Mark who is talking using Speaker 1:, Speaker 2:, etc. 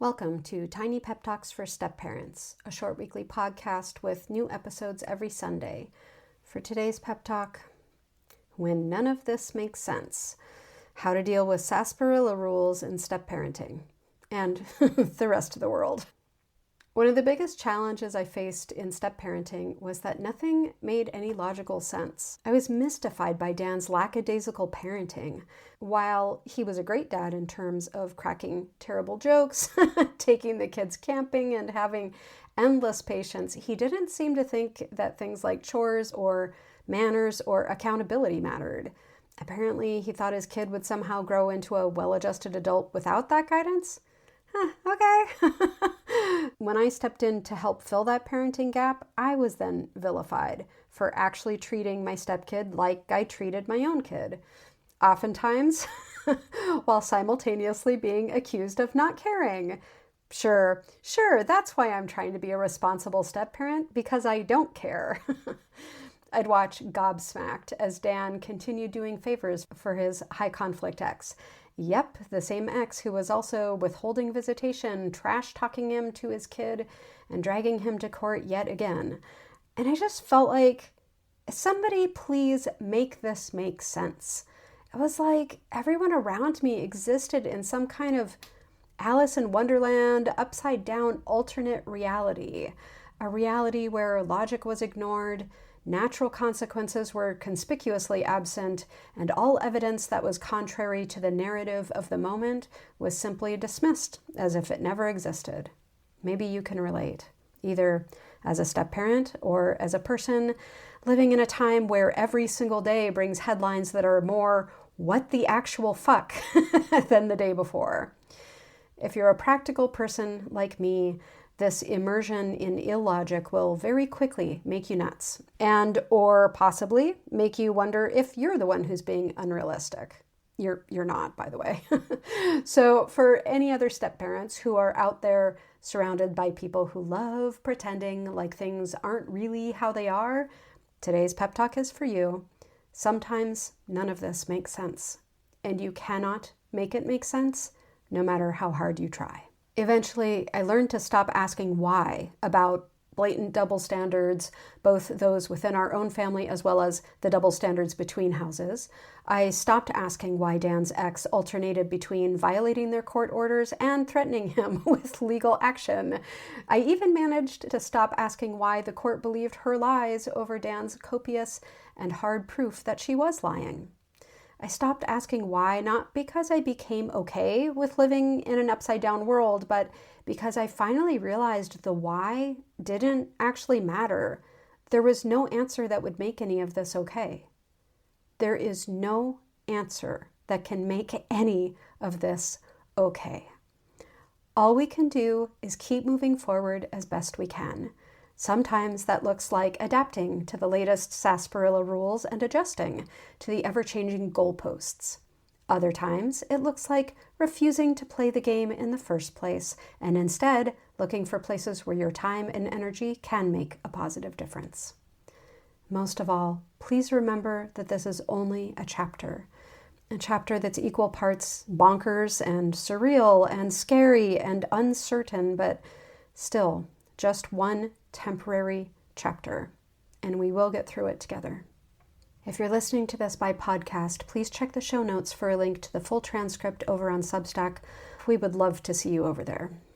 Speaker 1: Welcome to Tiny Pep Talks for Step Parents, a short weekly podcast with new episodes every Sunday. For today's pep talk, when none of this makes sense, how to deal with sarsaparilla rules in step parenting, and the rest of the world. One of the biggest challenges I faced in step parenting was that nothing made any logical sense. I was mystified by Dan's lackadaisical parenting. While he was a great dad in terms of cracking terrible jokes, taking the kids camping, and having endless patience, he didn't seem to think that things like chores or manners or accountability mattered. Apparently, he thought his kid would somehow grow into a well-adjusted adult without that guidance. Okay. When I stepped in to help fill that parenting gap, I was then vilified for actually treating my stepkid like I treated my own kid. Oftentimes, while simultaneously being accused of not caring. Sure, that's why I'm trying to be a responsible step-parent, because I don't care. I'd watch gobsmacked as Dan continued doing favors for his high-conflict ex. Yep, the same ex who was also withholding visitation, trash-talking him to his kid, and dragging him to court yet again. And I just felt like, somebody please make this make sense. It was like everyone around me existed in some kind of Alice in Wonderland, upside-down alternate reality. A reality where logic was ignored, natural consequences were conspicuously absent, and all evidence that was contrary to the narrative of the moment was simply dismissed as if it never existed. Maybe you can relate, either as a step-parent or as a person living in a time where every single day brings headlines that are more what the actual fuck than the day before. If you're a practical person like me, this immersion in illogic will very quickly make you nuts, and or possibly make you wonder if you're the one who's being unrealistic. You're not, by the way. So for any other step parents who are out there surrounded by people who love pretending like things aren't really how they are, today's pep talk is for you. Sometimes none of this makes sense, and you cannot make it make sense no matter how hard you try. Eventually, I learned to stop asking why about blatant double standards, both those within our own family as well as the double standards between houses. I stopped asking why Dan's ex alternated between violating their court orders and threatening him with legal action. I even managed to stop asking why the court believed her lies over Dan's copious and hard proof that she was lying. I stopped asking why, not because I became okay with living in an upside-down world, but because I finally realized the why didn't actually matter. There was no answer that would make any of this okay. There is no answer that can make any of this okay. All we can do is keep moving forward as best we can. Sometimes that looks like adapting to the latest sarsaparilla rules and adjusting to the ever-changing goalposts. Other times, it looks like refusing to play the game in the first place and instead looking for places where your time and energy can make a positive difference. Most of all, please remember that this is only a chapter that's equal parts bonkers and surreal and scary and uncertain, but still just one temporary chapter, and we will get through it together. If you're listening to this by podcast, please check the show notes for a link to the full transcript over on Substack. We would love to see you over there.